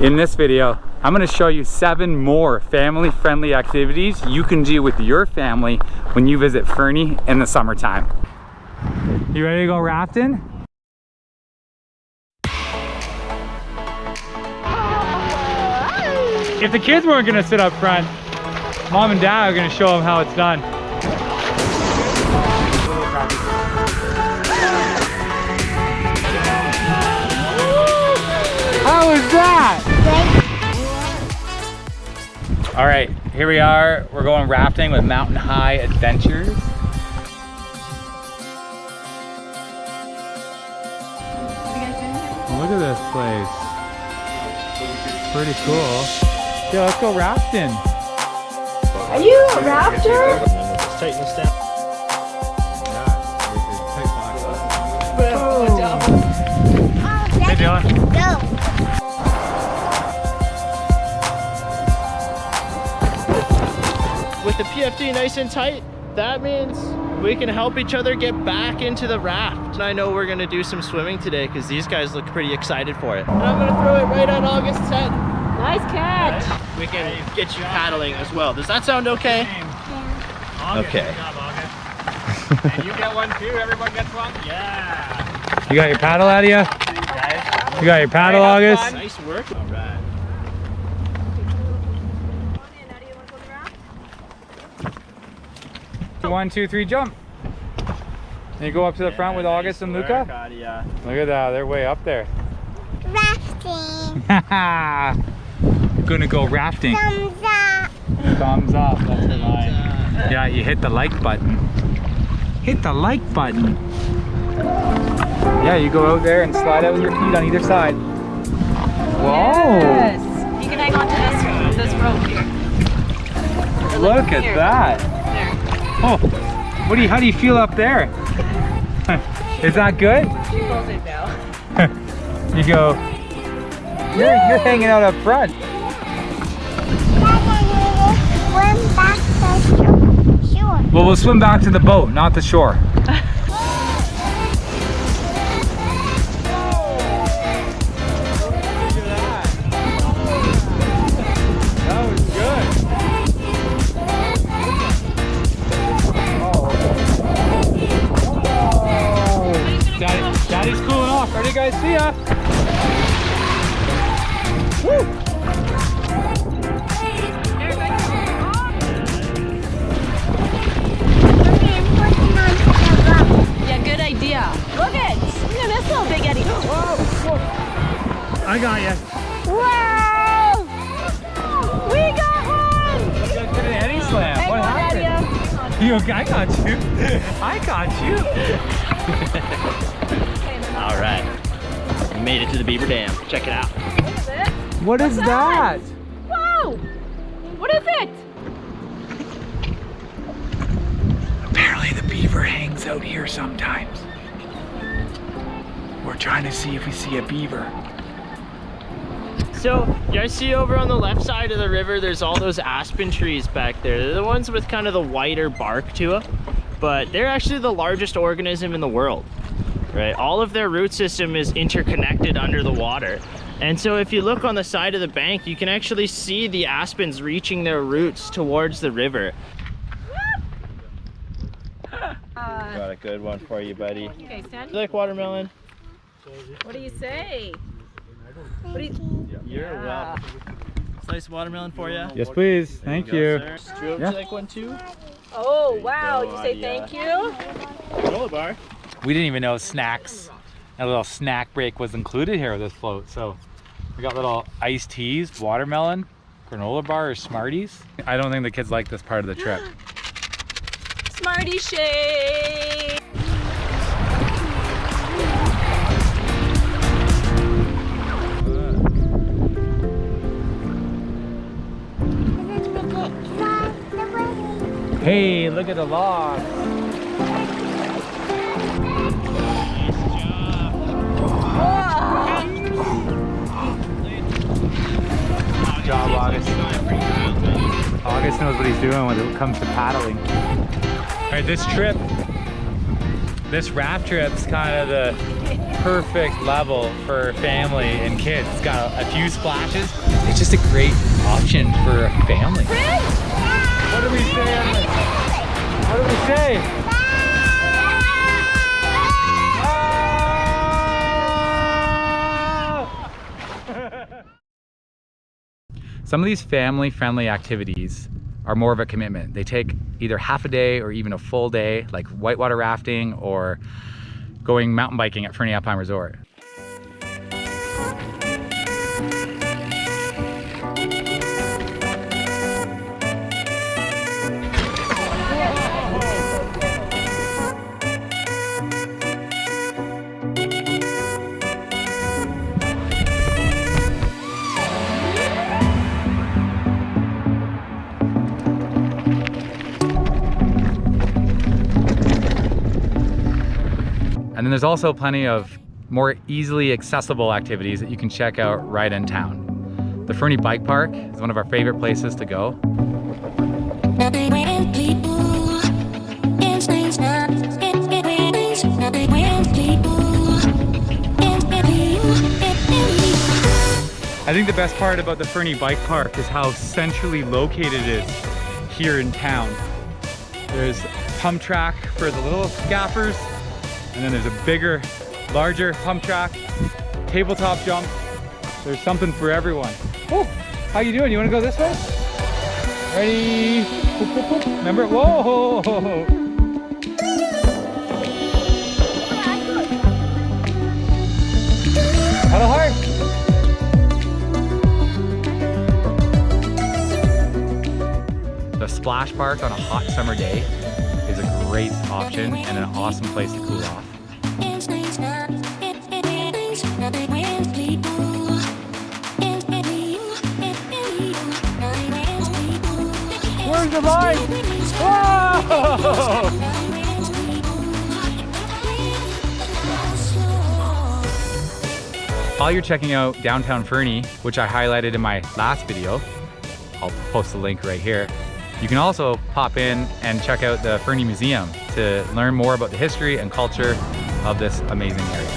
In this video, I'm going to show you 7 more family-friendly activities you can do with your family when you visit Fernie in the summertime. You ready to go rafting? If the kids weren't going to sit up front, Mom and Dad are going to show them how it's done. How was that? All right, here we are. We're going rafting with Mountain High Adventures. Look at this place. Pretty cool. Yeah, let's go rafting. Are you a raptor? Let's tighten this down. Hey, Dylan. Go. With the PFD nice and tight, that means we can help each other get back into the raft. And I know we're gonna do some swimming today because these guys look pretty excited for it. And I'm gonna throw it right on August's head. Nice catch. We can get you paddling as well. Does that sound okay? Yeah. Okay. And you get one too, everyone gets one? Yeah. You got your paddle out of you? You got your paddle, August? Nice work. All right. 1, 2, 3, jump. And you go up to the front with August and Luca? Look at that, they're way up there. Rafting. Gonna go rafting. Thumbs up. Thumbs up, that's the line. Yeah, you hit the like button. Hit the like button. Yeah, you go out there and slide out with your feet on either side. Whoa! Yes. You can hang on to this rope here. Look at that. There. Oh, how do you feel up there? Is that good? She pulls it now. You go, you're hanging out up front. Swim back to shore. Well, we'll swim back to the boat, not the shore. Daddy's cooling off. Ready, guys? See ya. Woo. Yeah, good idea. Look at this little big Eddie. Whoa. I got you. Wow! We got one! You got good at Eddie Slam. Hang What on, happened? Daddy. You okay? I got you. I got you. All right. We made it to the Beaver Dam. Check it out. What is that? Whoa! What is it? Apparently the beaver hangs out here sometimes. We're trying to see if we see a beaver. So, you guys see over on the left side of the river, there's all those aspen trees back there. They're the ones with kind of the whiter bark to them, but they're actually the largest organism in the world, right? All of their root system is interconnected under the water. And so if you look on the side of the bank, you can actually see the aspens reaching their roots towards the river. Got a good one for you, buddy. Okay, stand. You like watermelon? What do you say? What do you... You're welcome. Slice of watermelon for you. Yes, please. Thank you. Drew, would you like one too? Oh, wow. go, You say Adia. thank you? Granola bar. We didn't even know snacks. A little snack break was included here with this float. So we got little iced teas, watermelon, granola bar, or Smarties. I don't think the kids like this part of the trip. Smarty shake! Hey, look at the log. Good job, August. August knows what he's doing when it comes to paddling. All right, this raft trip's kind of the perfect level for family and kids. It's got a few splashes. It's just a great option for a family. What do we say on this? What do we say? Some of these family-friendly activities are more of a commitment. They take either half a day or even a full day, like whitewater rafting or going mountain biking at Fernie Alpine Resort. And then there's also plenty of more easily accessible activities that you can check out right in town. The Fernie Bike Park is one of our favorite places to go. I think the best part about the Fernie Bike Park is how centrally located it is here in town. There's a pump track for the little gaffers, and then there's a bigger, larger pump track, tabletop jump. There's something for everyone. Oh, how you doing? You want to go this way? Ready? Boop, boop, boop. Remember? Whoa! Pedal hard. The splash park on a hot summer day is a great option and an awesome place to cool off. Where's the line? Whoa! While you're checking out downtown Fernie, which I highlighted in my last video, I'll post the link right here. You can also pop in and check out the Fernie Museum to learn more about the history and culture of this amazing area.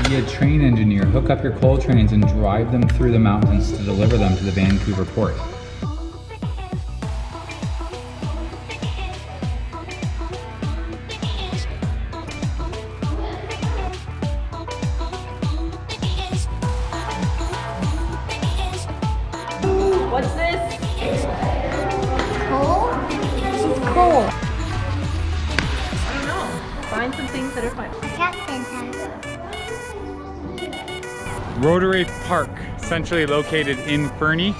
Be a train engineer, hook up your coal trains and drive them through the mountains to deliver them to the Vancouver port. What's this? Coal? This is coal. I don't know. Find some things that are fun. Captain has. Rotary Park, centrally located in Fernie.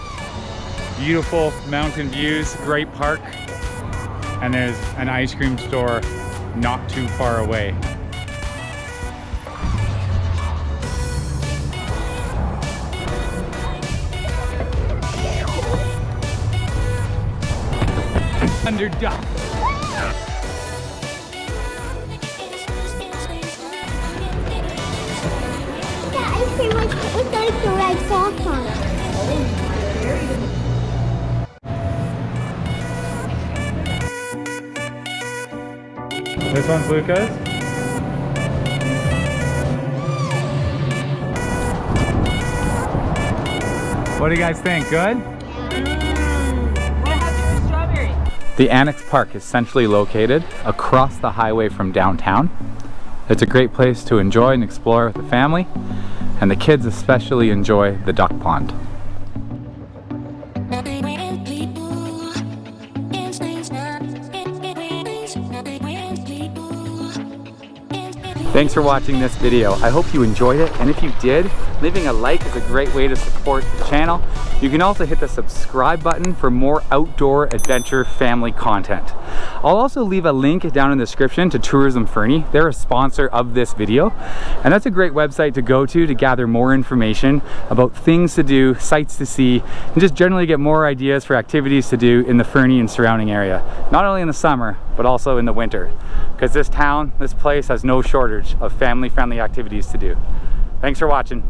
Beautiful mountain views, great park, and there's an ice cream store not too far away. Under duck. What's like the red socks on it? This one's Luca's. What do you guys think? Good? The Annex Park is centrally located across the highway from downtown. It's a great place to enjoy and explore with the family, and the kids especially enjoy the duck pond. Thanks for watching this video. I hope you enjoyed it, and if you did, leaving a like is a great way to support the channel. You can also hit the subscribe button for more outdoor adventure family content. I'll also leave a link down in the description to Tourism Fernie. They're a sponsor of this video, and that's a great website to go to gather more information about things to do, sights to see, and just generally get more ideas for activities to do in the Fernie and surrounding area. Not only in the summer, but also in the winter, because this town, this place has no shortage of family-friendly activities to do. Thanks for watching.